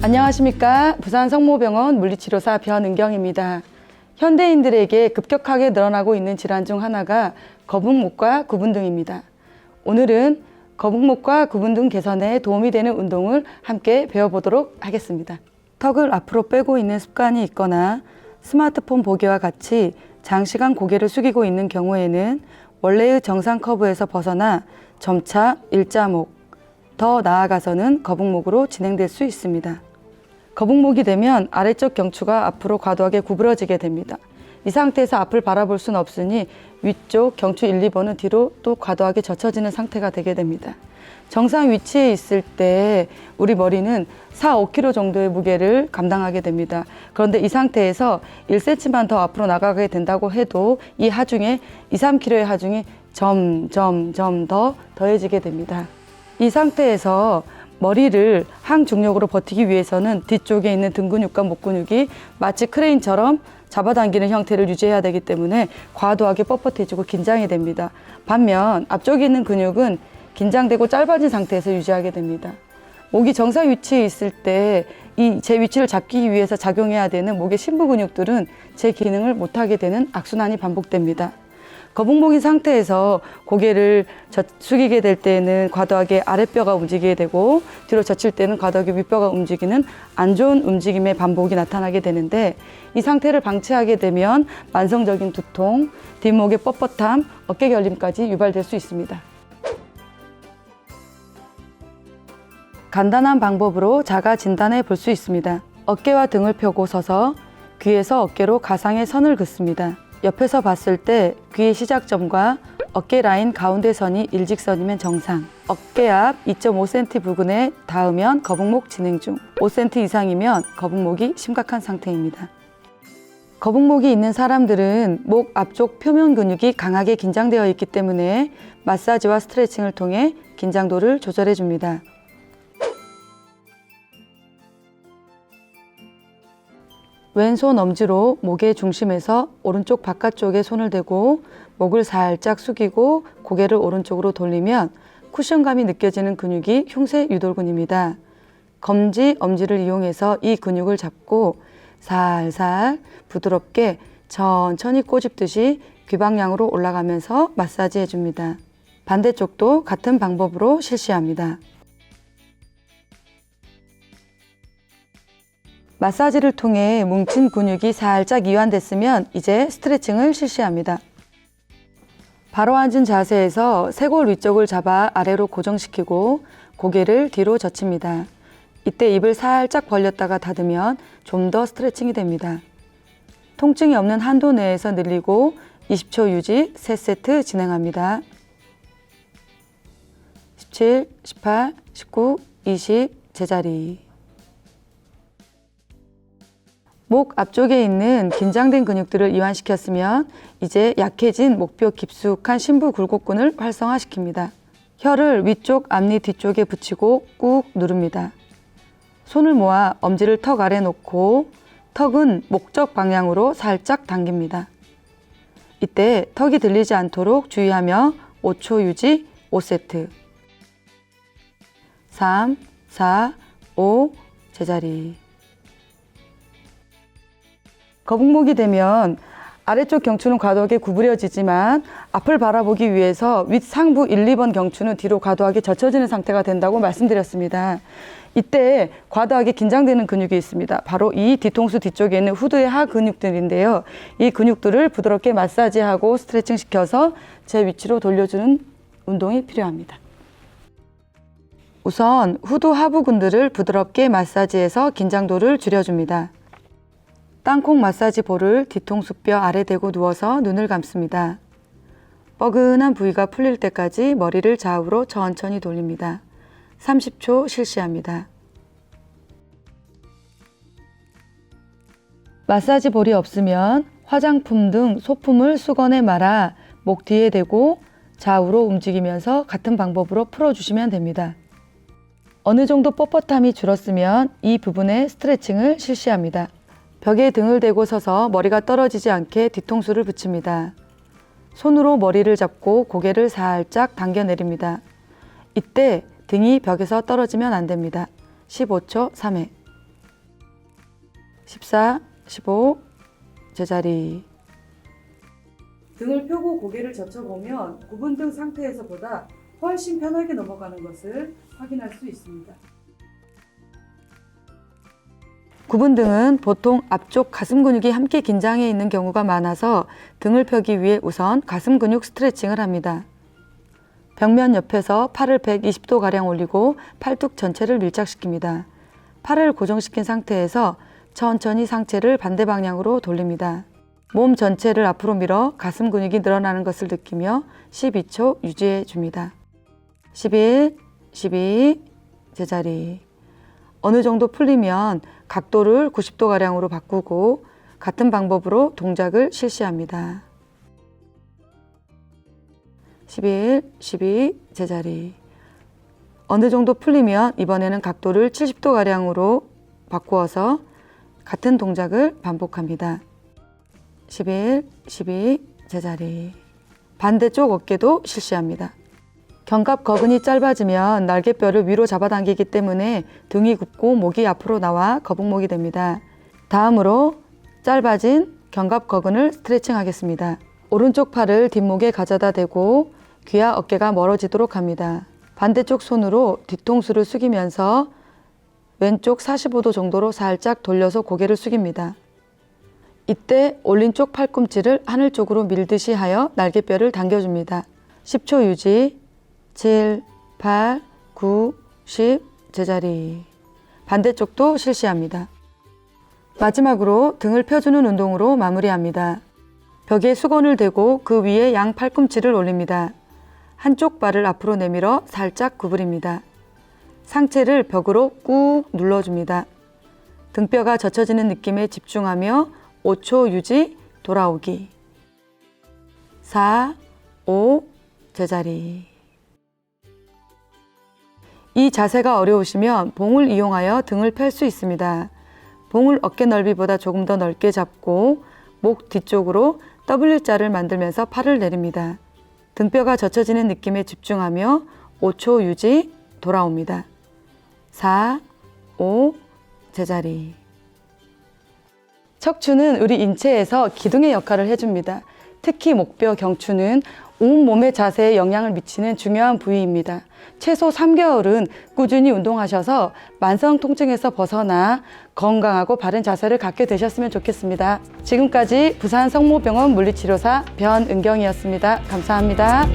안녕하십니까. 부산 성모병원 물리치료사 변은경입니다. 현대인들에게 급격하게 늘어나고 있는 질환 중 하나가 거북목과 구분등입니다. 오늘은 거북목과 구분등 개선에 도움이 되는 운동을 함께 배워보도록 하겠습니다. 턱을 앞으로 빼고 있는 습관이 있거나 스마트폰 보기와 같이 장시간 고개를 숙이고 있는 경우에는 원래의 정상 커브에서 벗어나 점차 일자목, 더 나아가서는 거북목으로 진행될 수 있습니다. 거북목이 되면 아래쪽 경추가 앞으로 과도하게 구부러지게 됩니다. 이 상태에서 앞을 바라볼 수는 없으니 위쪽 경추 1, 2번은 뒤로 또 과도하게 젖혀지는 상태가 되게 됩니다. 정상 위치에 있을 때 우리 머리는 4, 5kg 정도의 무게를 감당하게 됩니다. 그런데 이 상태에서 1cm만 더 앞으로 나가게 된다고 해도 이 하중에 2, 3kg의 하중이 점점 더 더해지게 됩니다. 이 상태에서 머리를 항중력으로 버티기 위해서는 뒤쪽에 있는 등 근육과 목 근육이 마치 크레인처럼 잡아당기는 형태를 유지해야 되기 때문에 과도하게 뻣뻣해지고 긴장이 됩니다. 반면 앞쪽에 있는 근육은 긴장되고 짧아진 상태에서 유지하게 됩니다. 목이 정상 위치에 있을 때 이 제 위치를 잡기 위해서 작용해야 되는 목의 심부 근육들은 제 기능을 못하게 되는 악순환이 반복됩니다. 거북목인 상태에서 고개를 숙이게 될 때는 과도하게 아랫뼈가 움직이게 되고 뒤로 젖힐 때는 과도하게 윗뼈가 움직이는 안 좋은 움직임의 반복이 나타나게 되는데 이 상태를 방치하게 되면 만성적인 두통, 뒷목의 뻣뻣함, 어깨 결림까지 유발될 수 있습니다. 간단한 방법으로 자가 진단해 볼 수 있습니다. 어깨와 등을 펴고 서서 귀에서 어깨로 가상의 선을 긋습니다. 옆에서 봤을 때 귀의 시작점과 어깨 라인 가운데 선이 일직선이면 정상, 어깨 앞 2.5cm 부근에 닿으면 거북목 진행 중, 5cm 이상이면 거북목이 심각한 상태입니다. 거북목이 있는 사람들은 목 앞쪽 표면 근육이 강하게 긴장되어 있기 때문에 마사지와 스트레칭을 통해 긴장도를 조절해 줍니다. 왼손 엄지로 목의 중심에서 오른쪽 바깥쪽에 손을 대고 목을 살짝 숙이고 고개를 오른쪽으로 돌리면 쿠션감이 느껴지는 근육이 흉쇄 유돌근입니다. 검지, 엄지를 이용해서 이 근육을 잡고 살살 부드럽게 천천히 꼬집듯이 귀 방향으로 올라가면서 마사지 해줍니다. 반대쪽도 같은 방법으로 실시합니다. 마사지를 통해 뭉친 근육이 살짝 이완됐으면 이제 스트레칭을 실시합니다. 바로 앉은 자세에서 쇄골 위쪽을 잡아 아래로 고정시키고 고개를 뒤로 젖힙니다. 이때 입을 살짝 벌렸다가 닫으면 좀 더 스트레칭이 됩니다. 통증이 없는 한도 내에서 늘리고 20초 유지 3세트 진행합니다. 17, 18, 19, 20 제자리. 목 앞쪽에 있는 긴장된 근육들을 이완시켰으면 이제 약해진 목뼈 깊숙한 심부 굴곡근을 활성화시킵니다. 혀를 위쪽 앞니 뒤쪽에 붙이고 꾹 누릅니다. 손을 모아 엄지를 턱 아래 놓고 턱은 목적 방향으로 살짝 당깁니다. 이때 턱이 들리지 않도록 주의하며 5초 유지 5세트. 3, 4, 5 제자리. 거북목이 되면 아래쪽 경추는 과도하게 구부려지지만 앞을 바라보기 위해서 윗상부 1, 2번 경추는 뒤로 과도하게 젖혀지는 상태가 된다고 말씀드렸습니다. 이때 과도하게 긴장되는 근육이 있습니다. 바로 이 뒤통수 뒤쪽에 있는 후두의 하 근육들인데요. 이 근육들을 부드럽게 마사지하고 스트레칭 시켜서 제 위치로 돌려주는 운동이 필요합니다. 우선 후두 하부근들을 부드럽게 마사지해서 긴장도를 줄여줍니다. 땅콩 마사지 볼을 뒤통수뼈 아래 대고 누워서 눈을 감습니다. 뻐근한 부위가 풀릴 때까지 머리를 좌우로 천천히 돌립니다. 30초 실시합니다. 마사지 볼이 없으면 화장품 등 소품을 수건에 말아 목 뒤에 대고 좌우로 움직이면서 같은 방법으로 풀어주시면 됩니다. 어느 정도 뻣뻣함이 줄었으면 이 부분에 스트레칭을 실시합니다. 벽에 등을 대고 서서 머리가 떨어지지 않게 뒤통수를 붙입니다. 손으로 머리를 잡고 고개를 살짝 당겨 내립니다. 이때 등이 벽에서 떨어지면 안 됩니다. 15초 3회. 14, 15, 제자리. 등을 펴고 고개를 젖혀보면 구분등 상태에서보다 훨씬 편하게 넘어가는 것을 확인할 수 있습니다. 구분등은 보통 앞쪽 가슴 근육이 함께 긴장해 있는 경우가 많아서 등을 펴기 위해 우선 가슴 근육 스트레칭을 합니다. 벽면 옆에서 팔을 120도가량 올리고 팔뚝 전체를 밀착시킵니다. 팔을 고정시킨 상태에서 천천히 상체를 반대 방향으로 돌립니다. 몸 전체를 앞으로 밀어 가슴 근육이 늘어나는 것을 느끼며 12초 유지해 줍니다. 11, 12, 제자리. 어느 정도 풀리면 각도를 90도가량으로 바꾸고 같은 방법으로 동작을 실시합니다. 11, 12, 제자리. 어느 정도 풀리면 이번에는 각도를 70도가량으로 바꾸어서 같은 동작을 반복합니다. 11, 12, 제자리. 반대쪽 어깨도 실시합니다. 견갑 거근이 짧아지면 날개뼈를 위로 잡아당기기 때문에 등이 굽고 목이 앞으로 나와 거북목이 됩니다. 다음으로 짧아진 견갑 거근을 스트레칭 하겠습니다. 오른쪽 팔을 뒷목에 가져다 대고 귀와 어깨가 멀어지도록 합니다. 반대쪽 손으로 뒤통수를 숙이면서 왼쪽 45도 정도로 살짝 돌려서 고개를 숙입니다. 이때 올린 쪽 팔꿈치를 하늘 쪽으로 밀듯이 하여 날개뼈를 당겨줍니다. 10초 유지. 7, 8, 9, 10, 제자리. 반대쪽도 실시합니다. 마지막으로 등을 펴주는 운동으로 마무리합니다. 벽에 수건을 대고 그 위에 양 팔꿈치를 올립니다. 한쪽 발을 앞으로 내밀어 살짝 구부립니다. 상체를 벽으로 꾹 눌러줍니다. 등뼈가 젖혀지는 느낌에 집중하며 5초 유지, 돌아오기. 4, 5, 제자리. 이 자세가 어려우시면 봉을 이용하여 등을 펼 수 있습니다. 봉을 어깨 넓이보다 조금 더 넓게 잡고 목 뒤쪽으로 W자를 만들면서 팔을 내립니다. 등뼈가 젖혀지는 느낌에 집중하며 5초 유지, 돌아옵니다. 4, 5, 제자리. 척추는 우리 인체에서 기둥의 역할을 해줍니다. 특히 목뼈, 경추는 온몸의 자세에 영향을 미치는 중요한 부위입니다. 최소 3개월은 꾸준히 운동하셔서 만성 통증에서 벗어나 건강하고 바른 자세를 갖게 되셨으면 좋겠습니다. 지금까지 부산 성모병원 물리치료사 변은경이었습니다. 감사합니다.